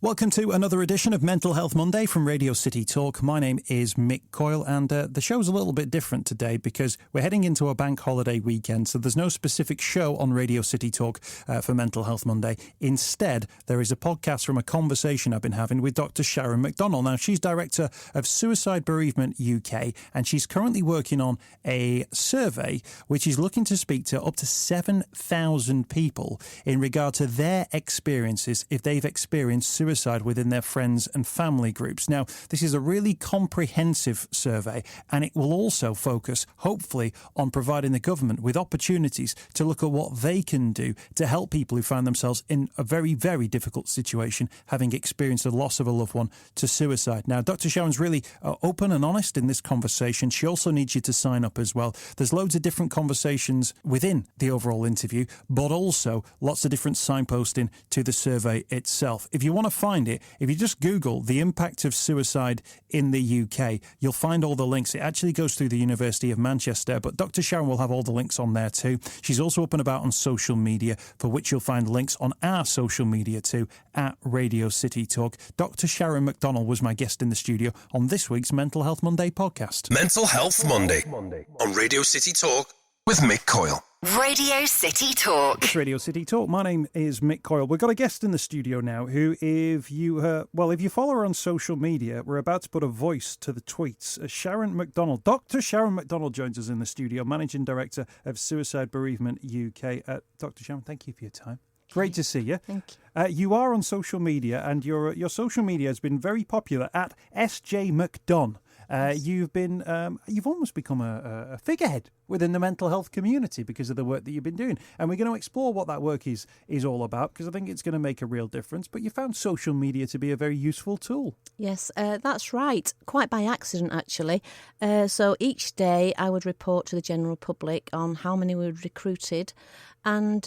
Welcome to another edition of Mental Health Monday from Radio City Talk. My name is Mick Coyle, and the show's a little bit different today because we're heading into a bank holiday weekend, so there's no specific show on Radio City Talk for Mental Health Monday. Instead, there is a podcast from a conversation I've been having with Dr. Sharon McDonnell. Now, she's Director of Suicide Bereavement UK, and she's currently working on a survey which is looking to speak to up to 7,000 people in regard to their experiences if they've experienced suicide within their friends and family groups. Now, this is a really comprehensive survey, and it will also focus, hopefully, on providing the government with opportunities to look at what they can do to help people who find themselves in a very, very difficult situation, having experienced the loss of a loved one to suicide. Now, Dr. Sharon's really open and honest in this conversation. She also needs you to sign up as well. There's loads of different conversations within the overall interview, but also lots of different signposting to the survey itself. If you want to find it, if you just Google the impact of suicide in the UK, you'll find all the links. It actually goes through the University of Manchester, but Dr. Sharon will have all the links on there too. She's also up and about on social media, for which you'll find links on our social media too, at Radio City Talk. Dr. Sharon McDonnell was my guest in the studio on this week's Mental Health Monday podcast. Mental Health Monday on Radio City Talk with Mick Coyle. Radio City Talk. It's Radio City Talk. My name is Mick Coyle. We've got a guest in the studio now who, if you follow her on social media, we're about to put a voice to the tweets. Sharon McDonnell. Dr. Sharon McDonnell joins us in the studio, Managing Director of Suicide Bereavement UK. Dr. Sharon, thank you for your time. Great to see you. Thank you. You are on social media, and your social media has been very popular at SJ McDonn. You've almost become a figurehead within the mental health community because of the work that you've been doing. And we're going to explore what that work is all about, because I think it's going to make a real difference. But you found social media to be a very useful tool. Yes, that's right. Quite by accident, actually. So each day I would report to the general public on how many we recruited. And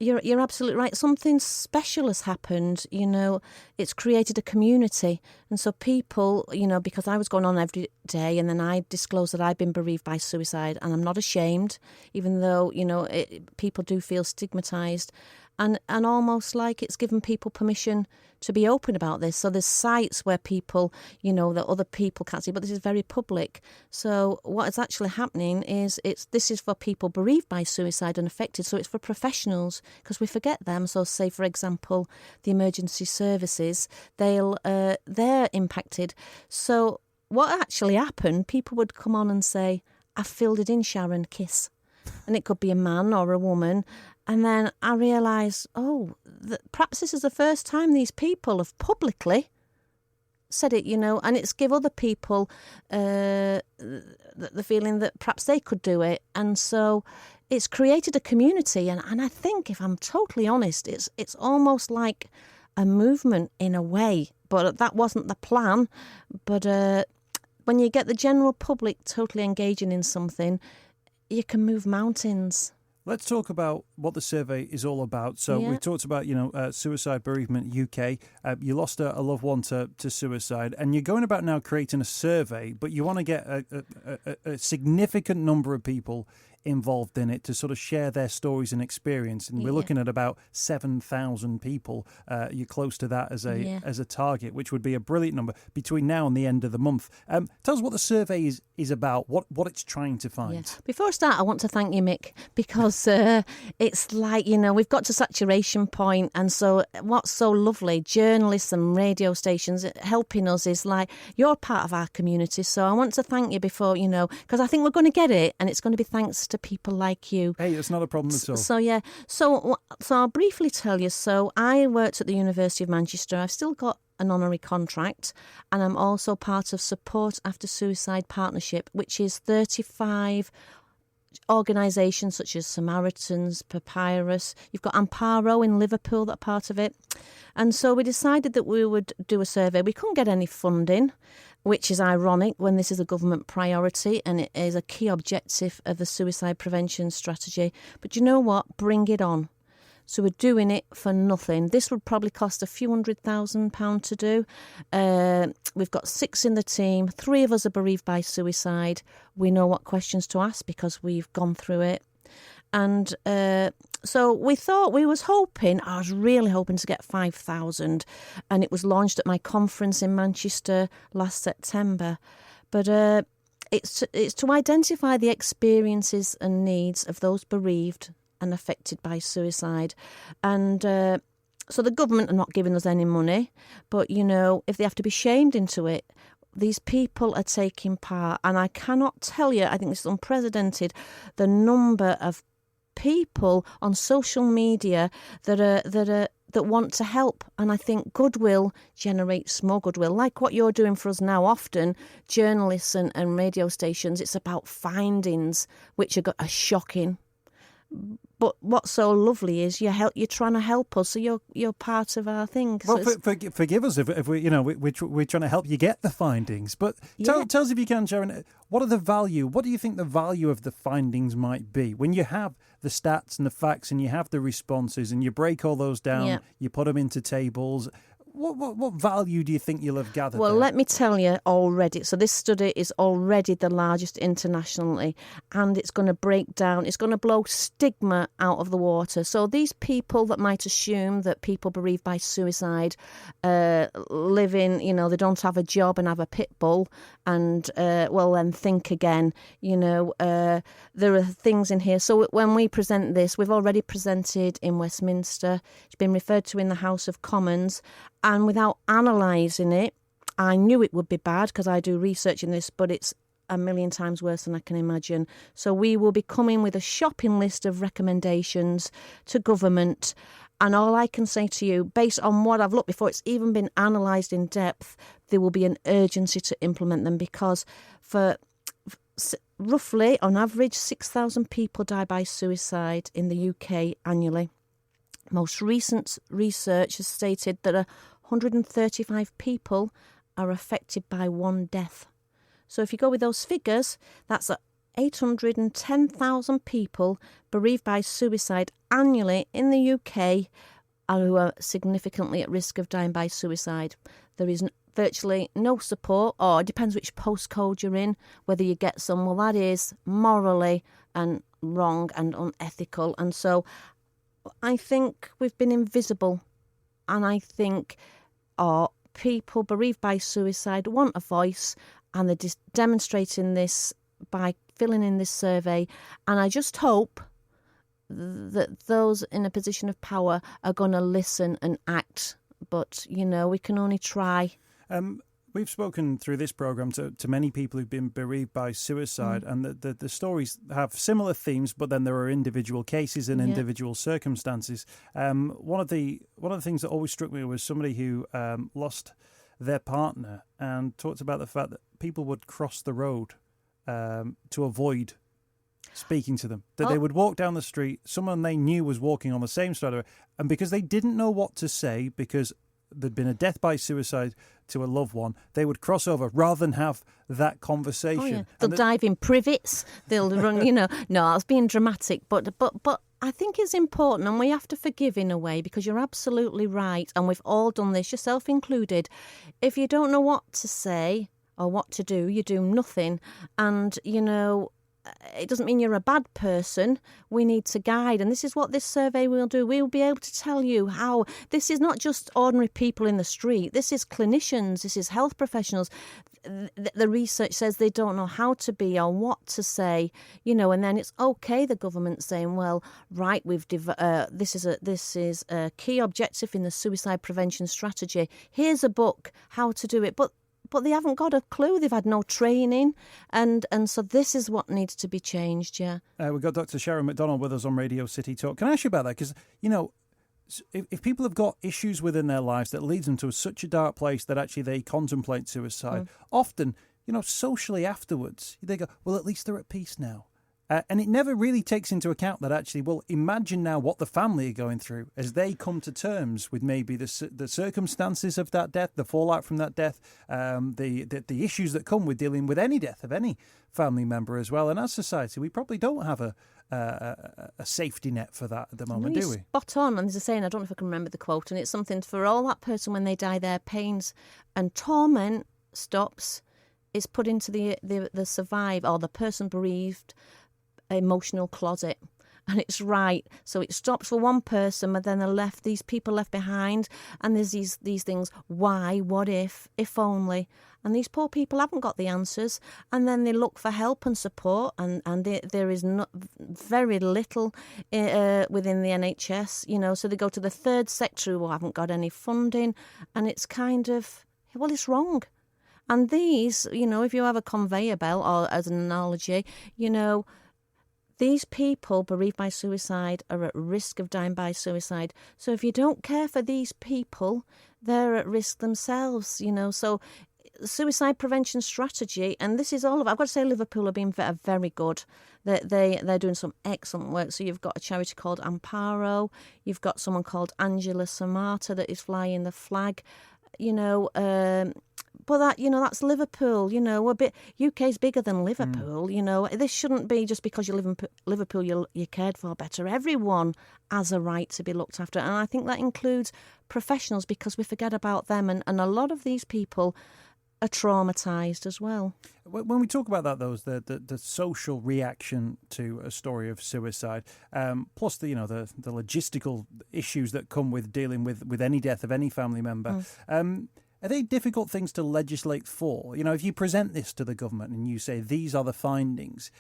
You're absolutely right. Something special has happened. You know, it's created a community. And so people, you know, because I was going on every day, and then I disclosed that I'd been bereaved by suicide, and I'm not ashamed, even though, you know, people do feel stigmatised. And almost like it's given people permission to be open about this. So there's sites where people, you know, that other people can't see, but this is very public. So what is actually happening is this is for people bereaved by suicide and affected. So it's for professionals, because we forget them. So say, for example, the emergency services, they're impacted. So what actually happened, people would come on and say, I filled it in, Sharon, kiss. And it could be a man or a woman. And then I realised, perhaps this is the first time these people have publicly said it, you know, and it's give other people the feeling that perhaps they could do it. And so it's created a community. And I think, if I'm totally honest, it's almost like a movement in a way. But that wasn't the plan. But when you get the general public totally engaging in something, you can move mountains. Let's talk about what the survey is all about. So we talked about, Suicide Bereavement UK. You lost a loved one to suicide, and you're going about now creating a survey, but you want to get a significant number of people involved in it to sort of share their stories and experience. And we're looking at about 7,000 people. You're close to that as a target, which would be a brilliant number between now and the end of the month. Tell us what the survey is about, what it's trying to find. Yeah. Before I start, I want to thank you, Mick, because it's like, you know, we've got to saturation point. And so what's so lovely, journalists and radio stations helping us, is like, you're part of our community. So I want to thank you before, you know, because I think we're going to get it, and it's going to be thanks to people like you. Hey, it's not a problem at all. So I'll briefly tell you. So I worked at the University of Manchester. I've still got an honorary contract, and I'm also part of Support After Suicide Partnership, which is 35 organisations such as Samaritans, Papyrus. You've got Amparo in Liverpool that are part of it. And so we decided that we would do a survey. We couldn't get any funding, which is ironic when this is a government priority and it is a key objective of the suicide prevention strategy. But you know what? Bring it on. So we're doing it for nothing. This would probably cost a few £100,000 to do. We've got 6 in the team. 3 of us are bereaved by suicide. We know what questions to ask because we've gone through it. And So we was hoping, I was really hoping to get 5,000, and it was launched at my conference in Manchester last September. But it's to identify the experiences and needs of those bereaved and affected by suicide. And so the government are not giving us any money, but, if they have to be shamed into it, these people are taking part. And I cannot tell you, I think this is unprecedented, the number of people on social media that want to help. And I think goodwill generates more goodwill, like what you're doing for us now. Often journalists and radio stations, it's about findings which are shocking. But what's so lovely is you're trying to help us, so you're part of our thing. Well, forgive us if we're trying to help you get the findings. But tell us if you can, Sharon, what do you think the value of the findings might be when you have the stats and the facts and you have the responses and you break all those down, you put them into tables? What value do you think you'll have gathered? Well, there? let me tell you already. So this study is already the largest internationally, and it's going to break down, it's going to blow stigma out of the water. So these people that might assume that people bereaved by suicide live in, they don't have a job and have a pit bull, and then think again. There are things in here. So when we present this, we've already presented in Westminster. It's been referred to in the House of Commons. And without analysing it, I knew it would be bad because I do research in this, but it's a million times worse than I can imagine. So we will be coming with a shopping list of recommendations to government. And all I can say to you, based on what I've looked before, it's even been analysed in depth, there will be an urgency to implement them, because for roughly, on average, 6,000 people die by suicide in the UK annually. Most recent research has stated that 135 people are affected by one death. So if you go with those figures, that's 810,000 people bereaved by suicide annually in the UK who are significantly at risk of dying by suicide. There is virtually no support, or it depends which postcode you're in, whether you get some. Well, that is morally and wrong and unethical. And so I think we've been invisible, and I think people bereaved by suicide want a voice, and they're demonstrating this by filling in this survey. And I just hope that those in a position of power are going to listen and act. But, we can only try. We've spoken through this programme to many people who've been bereaved by suicide, and the stories have similar themes, but then there are individual cases and individual circumstances. One of the things that always struck me was somebody who lost their partner and talked about the fact that people would cross the road to avoid speaking to them. That they would walk down the street, someone they knew was walking on the same side of it, and because they didn't know what to say, because there'd been a death by suicide to a loved one, they would cross over rather than have that conversation. Oh, yeah. They'll dive in privets. They'll run, No, I was being dramatic, but I think it's important, and we have to forgive in a way, because you're absolutely right, and we've all done this, yourself included. If you don't know what to say or what to do, you do nothing. And, it doesn't mean you're a bad person. We need to guide. And this is what this survey will do. We'll be able to tell you how this is not just ordinary people in the street. This is clinicians. This is health professionals. The research says they don't know how to be or what to say, and then it's okay, the government saying, well, right, this is a key objective in the suicide prevention strategy. Here's a book, how to do it. But they haven't got a clue. They've had no training. And so this is what needs to be changed, yeah. We've got Dr. Sharon McDonnell with us on Radio City Talk. Can I ask you about that? Because, if people have got issues within their lives that leads them to such a dark place that actually they contemplate suicide, often, socially afterwards, they go, well, at least they're at peace now. And it never really takes into account that actually, well, imagine now what the family are going through as they come to terms with maybe the circumstances of that death, the fallout from that death, the issues that come with dealing with any death of any family member as well. And as society, we probably don't have a safety net for that at the moment, do we? Spot on. And there's a saying, I don't know if I can remember the quote, and it's something for all that person when they die, their pains and torment stops, is put into the survive or the person bereaved emotional closet. and it's right. So it stops for one person, but then these people left behind, and there's these things. Why? What if? If only? And these poor people haven't got the answers, and then they look for help and support, and there is very little within the NHS, so they go to the third sector who haven't got any funding, and it's kind of, well, it's wrong. And these, if you have a conveyor belt, or as an analogy, these people bereaved by suicide are at risk of dying by suicide. So if you don't care for these people, they're at risk themselves, So suicide prevention strategy, and this is all of. I've got to say, Liverpool have been very good. They're doing some excellent work. So you've got a charity called Amparo. You've got someone called Angela Samata that is flying the flag. But that's Liverpool. We're UK's bigger than Liverpool. This shouldn't be just because you live in Liverpool you're cared for better. Everyone has a right to be looked after, and I think that includes professionals, because we forget about them, and a lot of these people are traumatised as well. When we talk about that, though, the social reaction to a story of suicide, plus the logistical issues that come with dealing with any death of any family member, are they difficult things to legislate for? If you present this to the government and you say these are the findings,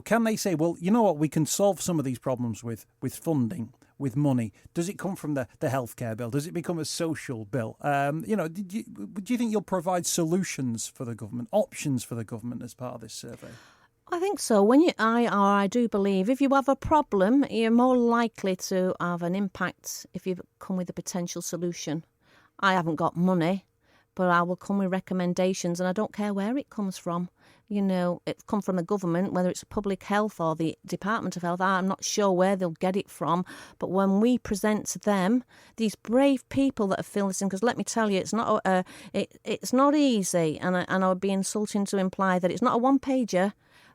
can they say, well, you know what, we can solve some of these problems with funding, with money? Does it come from the healthcare bill? Does it become a social bill? Do you think you'll provide solutions for the government, options for the government as part of this survey? I think so. I do believe if you have a problem, you're more likely to have an impact if you come with a potential solution. I haven't got money, but I will come with recommendations, and I don't care where it comes from. It come from the government, whether it's public health or the Department of Health. I'm not sure where they'll get it from, but when we present to them, these brave people that are filling this in, because let me tell you, it's not easy, and I would be insulting to imply that it's not a one-pager.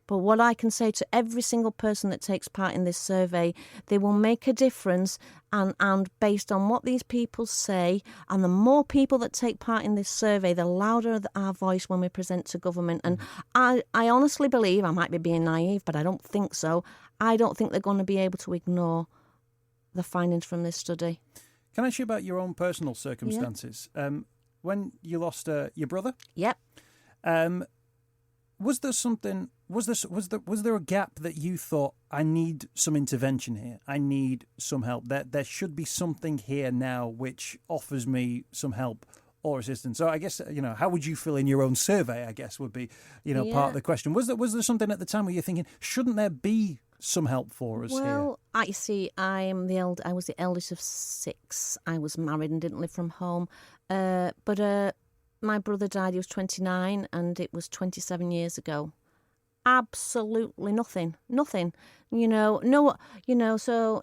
But what I can say to every single person that takes part in this survey, they will make a difference, and based on what these people say, and the more people that take part in this survey, the louder our voice when we present to government. And I honestly believe, I might be being naive, but I don't think so, I don't think they're going to be able to ignore the findings from this study. Can I ask you about your own personal circumstances? Yeah. When you lost your brother? Yep. Was there something? Was there a gap that you thought, I need some intervention here? I need some help. There should be something here now which offers me some help or assistance. So I guess how would you fill in your own survey? I guess would be part of the question. Was there something at the time where you're thinking, shouldn't there be some help for us here? Well, I see. I was the eldest of 6. I was married and didn't live from home. But my brother died. He was 29, and it was 27 years ago. Absolutely nothing. So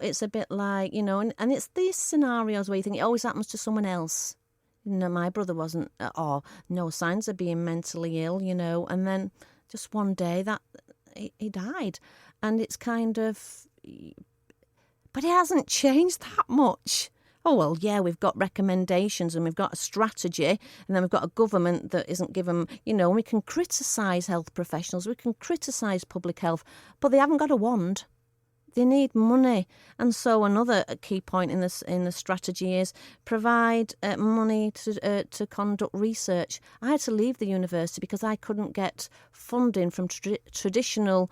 it's a bit like, and it's these scenarios where you think it always happens to someone else. My brother wasn't, or no signs of being mentally ill, and then just one day that he died. And it's kind of, but it hasn't changed that much. Oh, well, yeah, we've got recommendations and we've got a strategy, and then we've got a government that isn't given, we can criticise health professionals, we can criticise public health, but they haven't got a wand. They need money. And so another key point in the strategy is provide money to conduct research. I had to leave the university because I couldn't get funding from traditional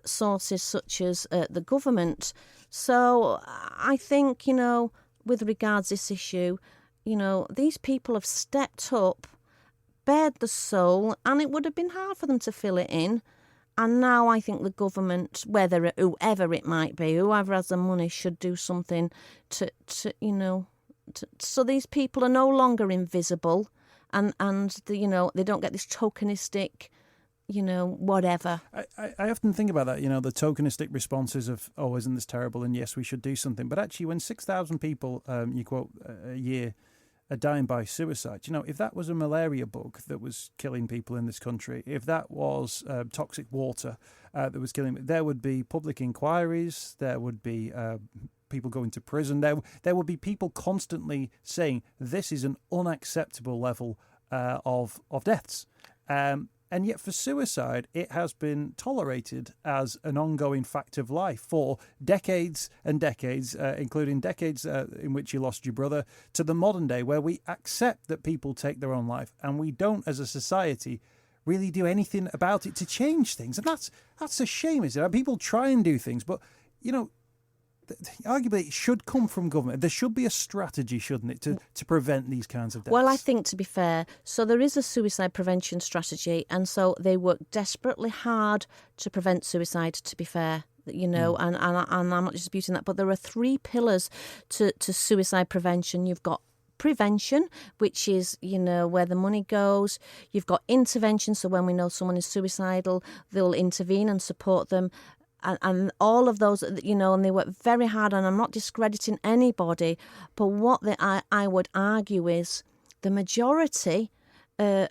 sources such as the government. So I think, with regards to this issue, these people have stepped up, bared the soul, and it would have been hard for them to fill it in. And now I think the government, whoever it might be, whoever has the money, should do something so these people are no longer invisible, and they don't get this tokenistic, whatever. I often think about that, the tokenistic responses of, oh, isn't this terrible? And yes, we should do something. But actually, when 6,000 people, you quote, a year are dying by suicide, if that was a malaria bug that was killing people in this country, if that was toxic water that was killing, there would be public inquiries, there would be people going to prison, there would be people constantly saying this is an unacceptable level of deaths. And yet for suicide, it has been tolerated as an ongoing fact of life for decades and decades, including decades in which you lost your brother, to the modern day where we accept that people take their own life and we don't, as a society, really do anything about it to change things. And that's a shame, isn't it? People try and do things, but, arguably it should come from government. There should be a strategy, shouldn't it, to prevent these kinds of deaths? Well, I think, to be fair, so there is a suicide prevention strategy, and so they work desperately hard to prevent suicide, to be fair. And I'm not disputing that, but there are 3 pillars to suicide prevention. You've got prevention, which is, where the money goes. You've got intervention, so when we know someone is suicidal, they'll intervene and support them. And all of those, and they work very hard, and I'm not discrediting anybody, but what I would argue is the majority, they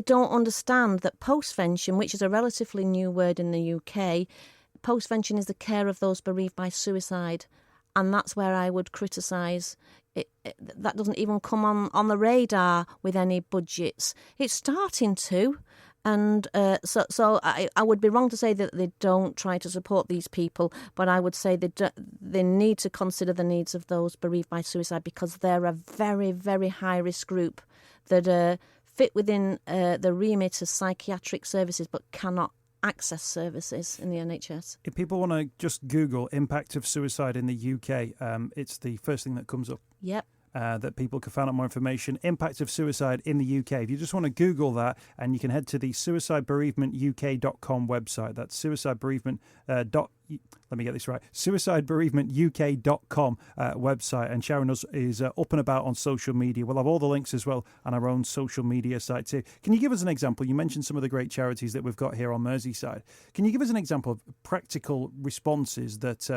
don't understand that postvention, which is a relatively new word in the UK, postvention is the care of those bereaved by suicide, and that's where I would criticise. That doesn't even come on the radar with any budgets. It's starting to. And so I would be wrong to say that they don't try to support these people, but I would say they need to consider the needs of those bereaved by suicide, because they're a very, very high-risk group that fit within the remit of psychiatric services but cannot access services in the NHS. If people want to just Google impact of suicide in the UK, it's the first thing that comes up. Yep. That people can find out more information. Impact of suicide in the UK. If you just want to Google that, and you can head to the suicidebereavementuk.com website. That's suicidebereavementuk.com website. And Sharon is up and about on social media. We'll have all the links as well on our own social media site too. Can you give us an example? You mentioned some of the great charities that we've got here on Merseyside. Can you give us an example of practical responses that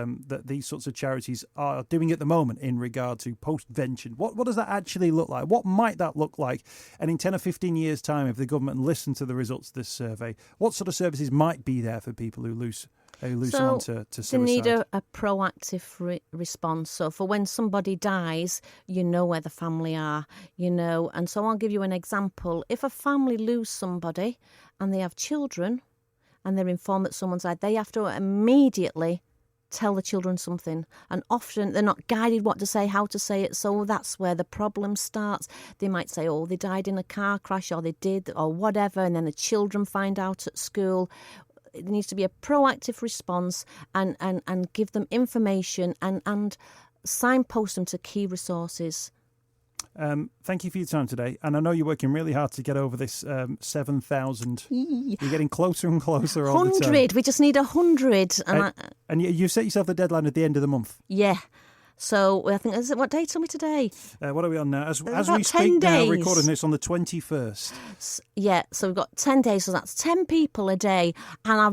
these sorts of charities are doing at the moment in regard to postvention? What does that actually look like? What might that look like? And in 10 or 15 years' time, if the government listened to the results of this survey, what sort of services might be there for people who lose someone to suicide? They need a proactive response. So for when somebody dies, you know where the family are, And so I'll give you an example. If a family lose somebody and they have children and they're informed that someone's died, they have to immediately tell the children something. And often they're not guided what to say, how to say it. So that's where the problem starts. They might say, oh, they died in a car crash, or they did, or whatever. And then the children find out at school. It needs to be a proactive response and give them information and signpost them to key resources. Thank you for your time today. And I know you're working really hard to get over this 7,000. You're getting closer and closer all the time. 100. We just need 100. And you set yourself the deadline at the end of the month. Yeah. So I think, what date are we today? What are we on now? As we speak 10 now, days. recording this on the 21st. Yeah, so we've got 10 days, so that's 10 people a day. And I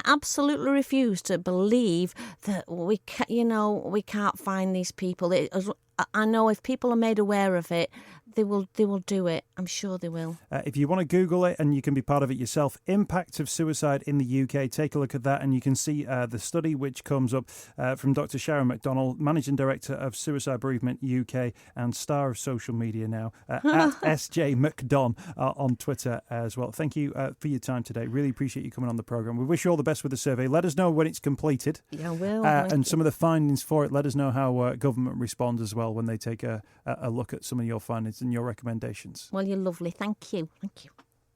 absolutely refuse to believe that we can't find these people. I know if people are made aware of it, they will do it. I'm sure they will. If you want to Google it, and you can be part of it yourself, Impact of Suicide in the UK, take a look at that, and you can see the study which comes up from Dr. Sharon McDonnell, Managing Director of Suicide Bereavement UK and star of social media now, at SJ McDon on Twitter as well. Thank you for your time today. Really appreciate you coming on the programme. We wish you all the best with the survey. Let us know when it's completed. Yeah, I will. And some of the findings for it. Let us know how government responds as well when they take a look at some of your findings and your recommendations. Well, you're lovely. Thank you. Thank you.